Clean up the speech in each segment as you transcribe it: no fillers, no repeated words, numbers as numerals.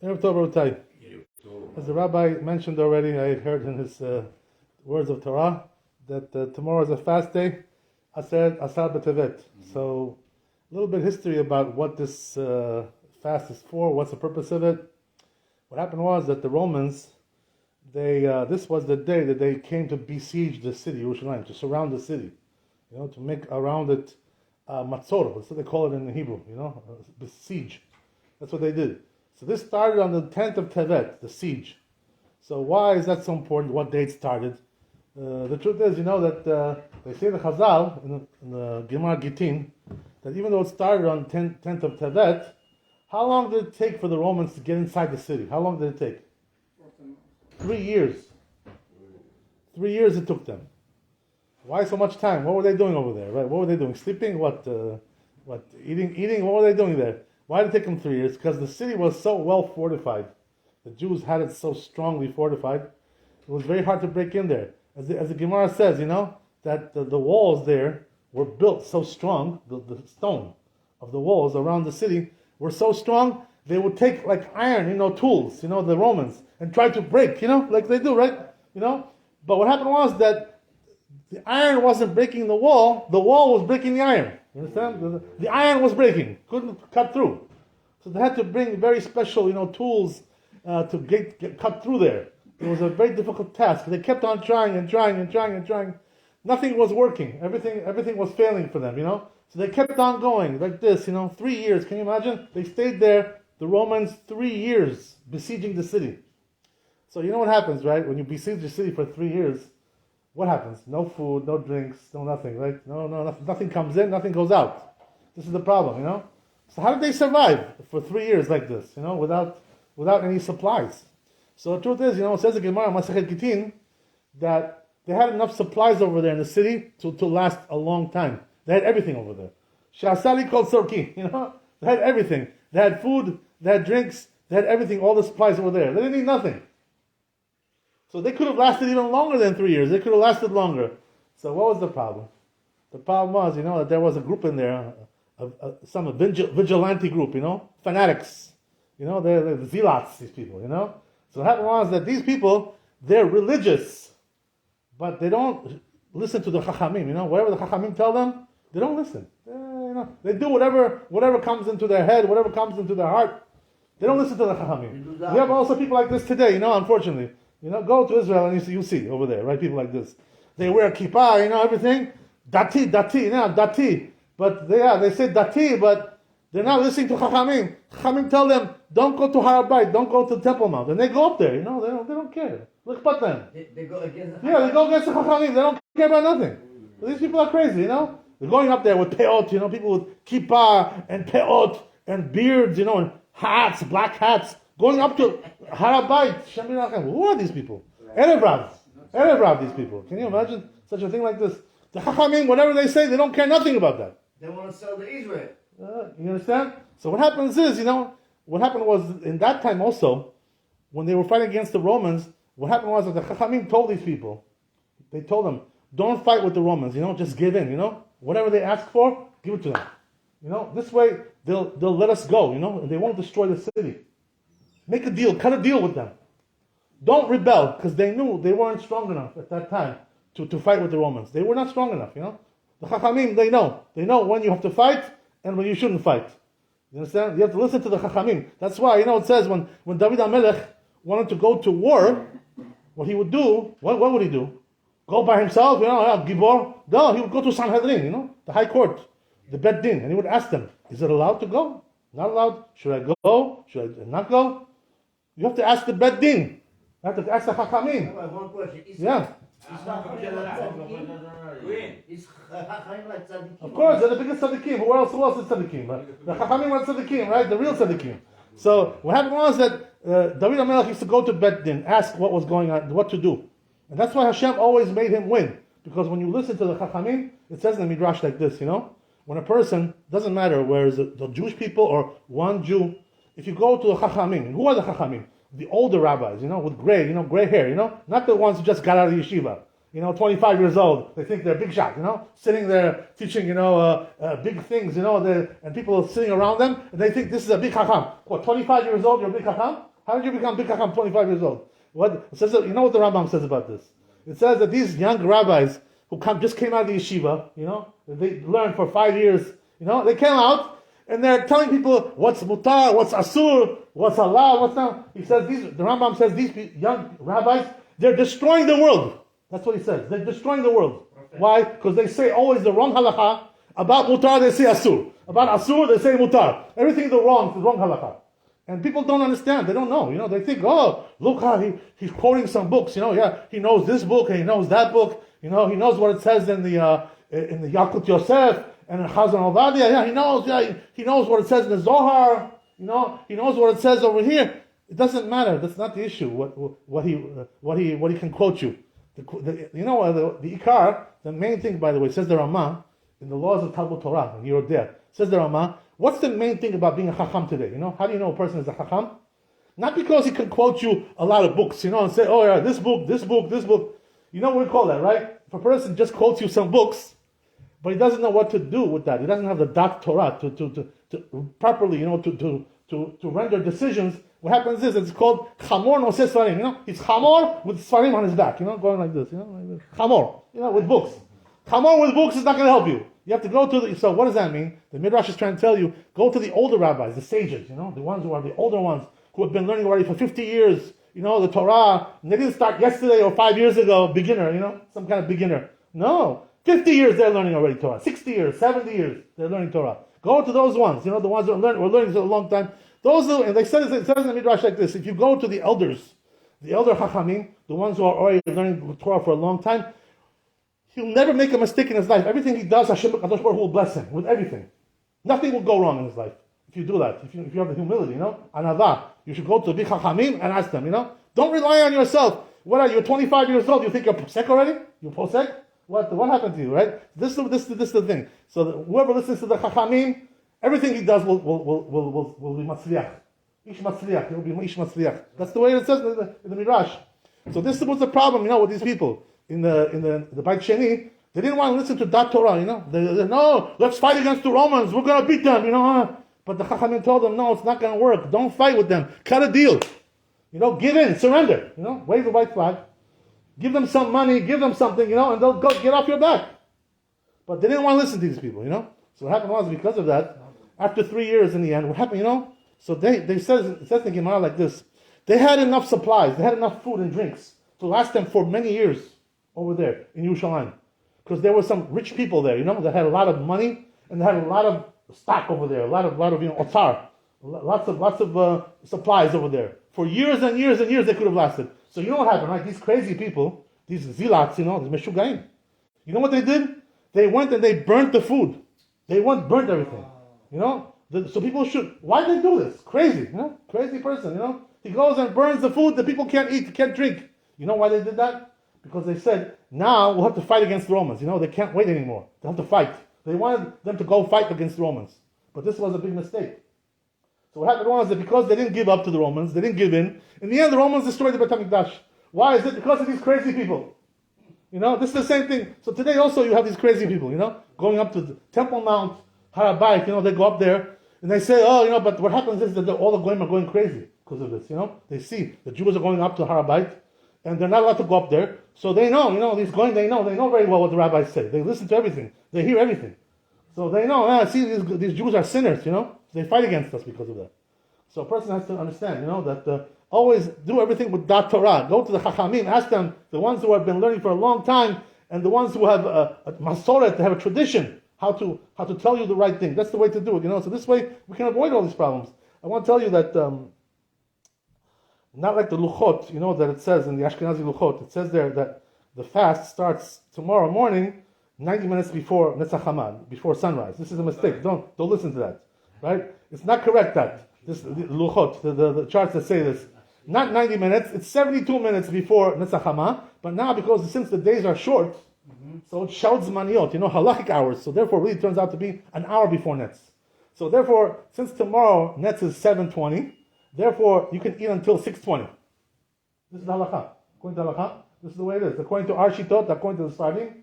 Erev Tov, Rabotai. As the Rabbi mentioned already, I heard in his words of Torah that tomorrow is a fast day, Asar B'Tevet. So, a little bit of history about what this fast is for, what's the purpose of it. What happened was that the Romans, this was the day that they came to besiege the city, Yerushalayim, to surround the city, to make around it matzor. That's what they call it in Hebrew, besiege. That's what they did. So this started on the 10th of Tevet, the siege. So why is that so important? What date started? The truth is, that they say the Chazal in the Gemara Gittin that even though it started on 10th of Tevet, how long did it take for the Romans to get inside the city? How long did it take? 3 years. 3 years it took them. Why so much time? What were they doing over there? Right? What were they doing? Sleeping? What? Eating? What were they doing there? Why did it take them 3 years? Because the city was so well fortified. The Jews had it so strongly fortified. It was very hard to break in there. As the Gemara says, that the walls there were built so strong, the stone of the walls around the city were so strong, they would take like iron, tools, the Romans, and try to break, like they do, right? But what happened was that the iron wasn't breaking the wall was breaking the iron. You understand? The iron was breaking, couldn't cut through. So they had to bring very special, tools to get cut through there. It was a very difficult task. They kept on trying and trying and trying and trying. Nothing was working. Everything was failing for them, So they kept on going like this, 3 years. Can you imagine? They stayed there, the Romans, 3 years besieging the city. So you know what happens, right? When you besiege the city for 3 years, what happens? No food, no drinks, no nothing, right? No, nothing comes in, nothing goes out. This is the problem, So how did they survive for 3 years like this, without any supplies? So the truth is, it says in Gemara, Masechet Gittin, that they had enough supplies over there in the city to last a long time. They had everything over there. Shasali called Sorki, They had everything. They had food, they had drinks, they had everything, all the supplies were there. They didn't need nothing. So they could have lasted even longer than 3 years. They could have lasted longer. So what was the problem? The problem was, that there was a group in there, some vigilante group, fanatics. They're zealots, these people, So what happened was that these people, they're religious, but they don't listen to the Chachamim, Whatever the Chachamim tell them, they don't listen. They do whatever comes into their head, whatever comes into their heart. They don't listen to the Chachamim. We have also people like this today, unfortunately. Go to Israel and you see over there, right? People like this. They wear kippah, everything. Dati. But they say dati, but they're not listening to Chachamim. Chachamim tell them, don't go to Rabbi, don't go to the Temple Mount. And they go up there, they don't care. Look at them. They go against the they go against the Chachamim. They don't care about nothing. So these people are crazy, They're going up there with peot, people with kippah and peot and beards, and hats, black hats. Going up to Harabait, who are these people? Erev Rav, these people. Can you imagine such a thing like this? The Chachamim, whatever they say, they don't care nothing about that. They want to sell to Israel. You understand? So what happens is, what happened was in that time also, when they were fighting against the Romans, what happened was that the Chachamim told these people, they told them, don't fight with the Romans, just give in, Whatever they ask for, give it to them. This way they'll let us go, and they won't destroy the city. Make a deal, cut a deal with them. Don't rebel, because they knew they weren't strong enough at that time to fight with the Romans. They were not strong enough, The Chachamim, they know. They know when you have to fight and when you shouldn't fight. You understand? You have to listen to the Chachamim. That's why, it says when David HaMelech wanted to go to war, what he would do, what would he do? Go by himself, Gibor? No, he would go to Sanhedrin, the high court, the Bet Din, and he would ask them, is it allowed to go? Not allowed? Should I go? Should I not go? You have to ask the Bet Din. You have to ask the Chachamim. One question. Yeah. Of course, they're the biggest tzaddikim. Who else is tzaddikim? The Chachamim are tzaddikim, right? The real tzaddikim. So what happened was that David HaMelech used to go to Bet Din, ask what was going on, what to do. And that's why Hashem always made him win. Because when you listen to the Chachamim, it says in the Midrash like this, When a person, doesn't matter where is it, the Jewish people or one Jew, if you go to the Chachamim, and who are the Chachamim? The older rabbis, with gray hair, not the ones who just got out of yeshiva. 25 years old, they think they're big shot, sitting there teaching, big things, and people are sitting around them, and they think this is a big chacham. What, 25 years old, you're a big chacham? How did you become big chacham 25 years old? What it says? You know what the Rambam says about this? It says that these young rabbis who just came out of the yeshiva, they learned for 5 years, they came out and they're telling people what's mutar, what's asur, what's halal, what's not. The Rambam says these young rabbis, they're destroying the world. That's what he says. They're destroying the world. Okay. Why? Because they say always the wrong halakha. About mutar, they say asur. About asur, they say mutar. Everything the wrong halakha. And people don't understand. They don't know. They think, oh, look how he's quoting some books. He knows this book and he knows that book. He knows what it says in the Yalkut Yosef and in Chazon Ovadia. Yeah, he knows. Yeah, he knows what it says in the Zohar. He knows what it says over here. It doesn't matter. That's not the issue. What he can quote you. The Ikar, the main thing, by the way, says the Ramah in the laws of Talmud Torah, and you're there. Says the Ramah, what's the main thing about being a Chacham today? How do you know a person is a Chacham? Not because he can quote you a lot of books, and say, oh yeah, this book. You know what we call that, right? If a person just quotes you some books, but he doesn't know what to do with that, he doesn't have the Dat Torah to properly, to render decisions. What happens is it's called Chamor Noseh Svarim. It's Chamor with Svarim on his back, going like this, like this. Chamor, with books. Chamor with books is not going to help you. You have to go to so what does that mean? The Midrash is trying to tell you, go to the older rabbis, the sages, the ones who are the older ones, who have been learning already for 50 years, the Torah, and they didn't start yesterday or 5 years ago, beginner, some kind of beginner. No. 50 years they're learning already Torah. 60 years, 70 years they're learning Torah. Go to those ones, the ones who were learning for a long time. And it says in the Midrash like this, if you go to the elders, the elder Chachamim, the ones who are already learning Torah for a long time, he'll never make a mistake in his life. Everything he does, Hashem Kadosh Baruch Hu will bless him with everything. Nothing will go wrong in his life if you do that. If you have the humility, anavah, you should go to the big Chachamim and ask them. Don't rely on yourself. What are you? 25 years old? You think you're posek already? You posek? What happened to you? Right? This is the thing. So whoever listens to the Chachamim, everything he does will be matzliach. Ish matzliach. He will be ish matzliach. That's the way it says in the Midrash. So this was the problem, with these people in the Beit Sheni. They didn't want to listen to that Torah, They no, let's fight against the Romans. We're going to beat them, But the Chachamim told them, no, it's not going to work. Don't fight with them. Cut a deal. Give in, surrender. Wave the white flag. Give them some money, give them something, and they'll go get off your back. But they didn't want to listen to these people, So what happened was, because of that, after 3 years in the end, what happened, So it says in the Gemara like this, they had enough supplies, they had enough food and drinks to last them for many years over there in Yerushalayim. Because there were some rich people there, that had a lot of money and they had a lot of stock over there, a lot of otar, lots of supplies over there. For years and years and years they could have lasted. So you know what happened, right? These crazy people, these zilats, these meshugaim. You know what they did? They went and they burnt the food. They burnt everything. So people should. Why did they do this? Crazy, crazy person. He goes and burns the food that people can't eat, can't drink. You know why they did that? Because they said, now we'll have to fight against the Romans. They can't wait anymore. They have to fight. They wanted them to go fight against the Romans. But this was a big mistake. So what happened was that because they didn't give up to the Romans, they didn't give in the end the Romans destroyed the Beit HaMikdash. Why is it? Because of these crazy people. This is the same thing. So today also you have these crazy people, going up to the Temple Mount, Har HaBayit, they go up there, and they say, but what happens is that all the Goyim are going crazy because of this, They see the Jews are going up to Har HaBayit, and they're not allowed to go up there, so they know, these Goyim, they know very well what the rabbis say. They listen to everything. They hear everything. So they know, see, these Jews are sinners, They fight against us because of that. So a person has to understand, that always do everything with Dat Torah. Go to the Chachamim, ask them, the ones who have been learning for a long time, and the ones who have a masoret, they have a tradition, how to tell you the right thing. That's the way to do it, So this way we can avoid all these problems. I want to tell you that not like the Luchot, that it says in the Ashkenazi Luchot, it says there that the fast starts tomorrow morning, 90 minutes before Netzach Hamad, before sunrise. This is a mistake. Don't listen to that. Right? It's not correct that. This the Luchot, the charts that say this. Not 90 minutes, it's 72 minutes before Netzach Hamad, but now since the days are short, so it shouts maniot, halachic hours, so therefore really turns out to be an hour before Netz. So therefore, since tomorrow Netz is 7:20, therefore you can eat until 6:20. This is the halakha. According to halakha, this is the way it is. According to our shitot, according to the Sfardim,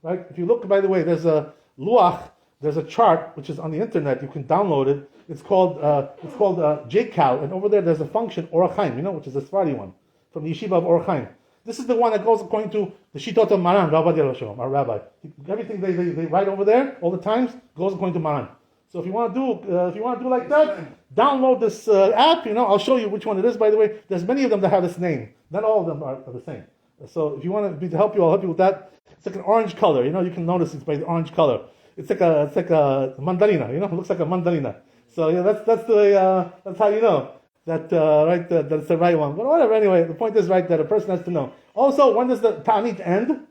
right? If you look, by the way, there's a luach there's a chart which is on the internet. You can download it. It's called JCal, and over there there's a function Orach Chaim, which is the Sephardi one from the yeshiva of Orach Chaim. This is the one that goes according to the Shitot of Maran, our rabbi. Everything they write over there, all the times, goes according to Maran. So if you want to do like that, download this app. I'll show you which one it is. By the way, there's many of them that have this name. Not all of them are the same. So if you want me to help you, I'll help you with that. It's like an orange color. You can notice it's by the orange color. It's like a mandarina. It looks like a mandarina. So that's the way. That's how you know that that's the right one. But whatever. Anyway, the point is that a person has to know. Also, when does the Ta'anit end?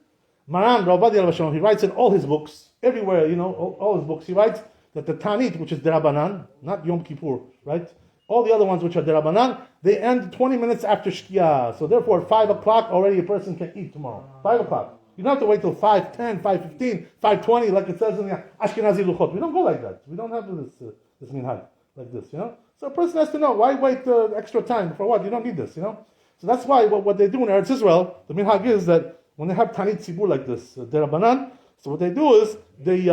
Maran Rabbi he writes in all his books, everywhere. All his books. He writes that the Ta'anit, which is Derabanan, not Yom Kippur, right? All the other ones which are Derabanan, they end 20 minutes after Shkia. So therefore, at 5 o'clock already a person can eat tomorrow. 5 o'clock. You don't have to wait till 5:10, 5:15, 5:20, like it says in the Ashkenazi Luchot. We don't go like that. We don't have this minhag like this, So a person has to know, why wait extra time? For what? You don't need this, So that's why what they do in Eretz Israel, the minhag is that when they have Tanit Tzibur like this, Derabanan, so what they do is they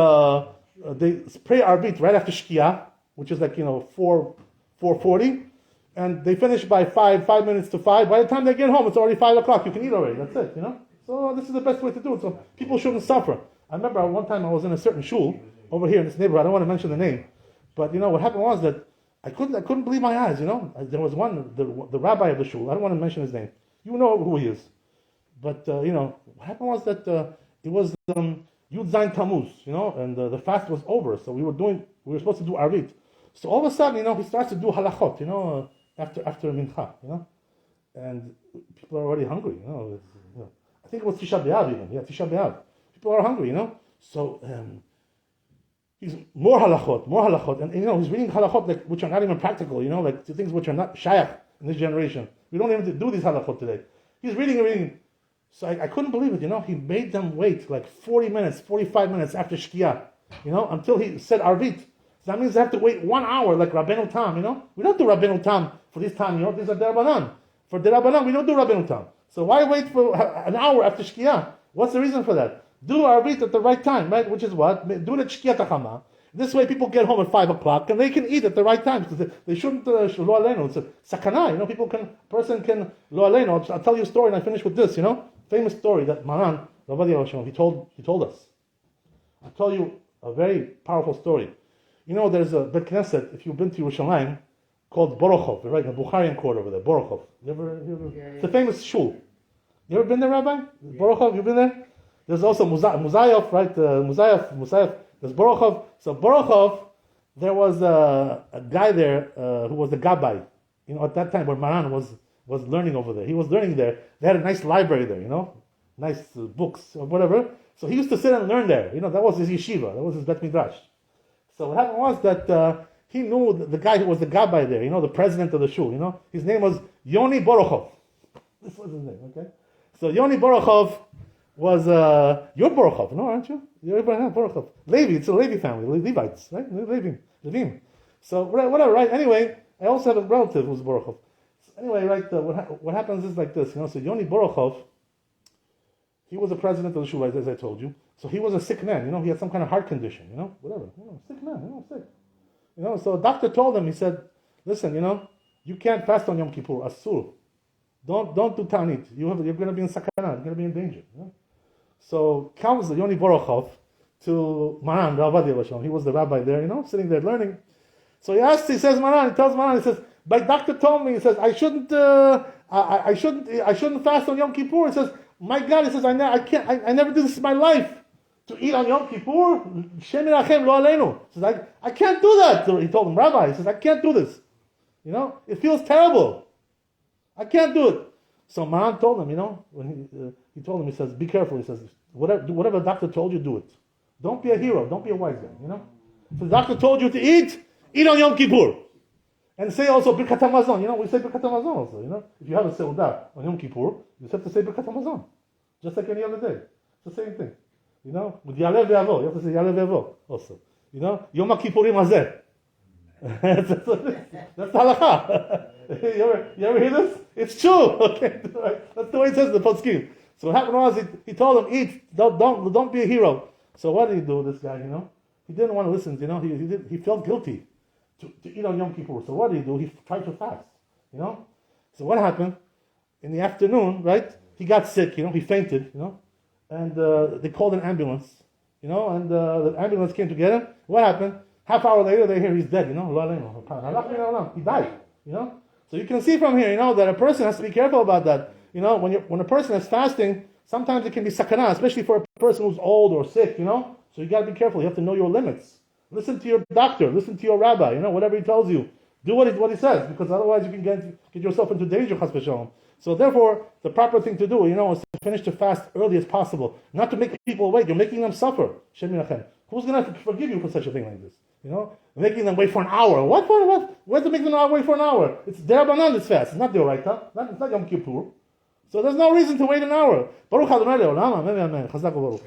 pray Arbit right after Shkia, which is like 4:40, and they finish by 5 minutes to 5. By the time they get home, it's already 5 o'clock. You can eat already. That's it. So this is the best way to do it. So people shouldn't suffer. I remember one time I was in a certain shul over here in this neighborhood. I don't want to mention the name, but what happened was that I couldn't believe my eyes. There was one, the rabbi of the shul. I don't want to mention his name. You know who he is, but what happened was that it was Yud Zayin Tammuz, and the fast was over. So we were supposed to do Arvit. So all of a sudden, he starts to do halachot, after mincha, and people are already hungry, I think it was Tisha B'Av even. Yeah, Tisha B'Av. People are hungry, So he's more halachot, and he's reading halachot which are not even practical, like the things which are not shayach in this generation. We don't even do these halachot today. He's reading. So I couldn't believe it, He made them wait like 40 minutes, 45 minutes after Shkia, until he said Arvit. So that means they have to wait 1 hour like Rabbeinu Tam, We don't do Rabbeinu Tam for this time, These are Derabanan. For Derabanan, we don't do Rabbeinu Tam. So why wait for an hour after Shkia? What's the reason for that? Do Arvit at the right time, right? Which is what? Do the Shkia Tachama. This way people get home at 5 o'clock and they can eat at the right time. Because they shouldn't, lo aleno. It's a sakana, person can, lo aleno. I'll tell you a story and I finish with this, Famous story that Maran, Rabbi he told us. I'll tell you a very powerful story. There's a Bet Knesset, if you've been to Yerushalayim, called Borochov, right? The Bukharian court over there, Borochov. You ever? It's a famous shul. You ever been there, Rabbi? Yeah. Borochov, you been there? There's also Muzayev, right? Muzayev. There's Borochov. So Borochov, there was a guy there who was the gabbai. At that time where Maran was learning over there. He was learning there. They had a nice library there, nice books or whatever. So he used to sit and learn there. That was his yeshiva. That was his bet midrash. So what happened was that he knew the guy who was the gabbai there, the president of the shul, His name was Yoni Borochov. This was his name, okay? So Yoni Borochov was, you're Borochov, no, aren't you? You're Borochov. Levi, it's a Levi family, Levites, right? Levim. So whatever, right? Anyway, I also have a relative who's Borochov. So anyway, right, what happens is like this, So Yoni Borochov, he was the president of the shul, as I told you. So he was a sick man, he had some kind of heart condition, whatever. Sick man, sick. So a doctor told him, he said, listen, you can't fast on Yom Kippur, asur. Don't do Ta'anit. You're going to be in sakana, you're going to be in danger. So comes Yoni Borochov to Maran, Rabbi. He was the rabbi there, sitting there learning. So he tells Maran, he says, my doctor told me, he says, I shouldn't fast on Yom Kippur. He says, my God, he says, I never did this in my life. To eat on Yom Kippur, Shem Yirachem lo aleinu. He says, I can't do that. He told him, Rabbi, he says, I can't do this. It feels terrible. I can't do it. So Maran told him, when he told him, he says, be careful. He says, whatever the doctor told you, do it. Don't be a hero. Don't be a wise guy. If the doctor told you to eat on Yom Kippur. And say also Birkat HaMazon. We say Birkat HaMazon also. If you have a Seudah on Yom Kippur, you have to say Birkat HaMazon. Just like any other day. It's the same thing. With Yalev Ve'avo. You have to say Yalev Ve'avo also. Yom HaKippurim Hazeh. That's halakha. You ever hear this? It's true. Okay, that's the way it says in the poskim. So what happened was he told him, eat. Don't be a hero. So what did he do? This guy, He didn't want to listen. He felt guilty to eat on Yom Kippur. So what did he do? He tried to fast. So what happened? In the afternoon, right? He got sick. He fainted. And they called an ambulance. And the ambulance came to get him. What happened? Half hour later, they hear he's dead. He died. So you can see from here, that a person has to be careful about that. When a person is fasting, sometimes it can be sakana, especially for a person who's old or sick. So you got to be careful. You have to know your limits. Listen to your doctor. Listen to your rabbi. Whatever he tells you, do what he says, because otherwise you can get yourself into danger. Chas v'shalom. So therefore, the proper thing to do, is to finish the fast early as possible, not to make people wait. You're making them suffer. Shem yirachem. Who's going to forgive you for such a thing like this? Making them wait for an hour. What? Where's to make them wait for an hour? It's derabanan, this fast. It's not deoraita. It's not Yom Kippur. So there's no reason to wait an hour. Baruch Adonai le'olam. Amen. Chazak u'baruch.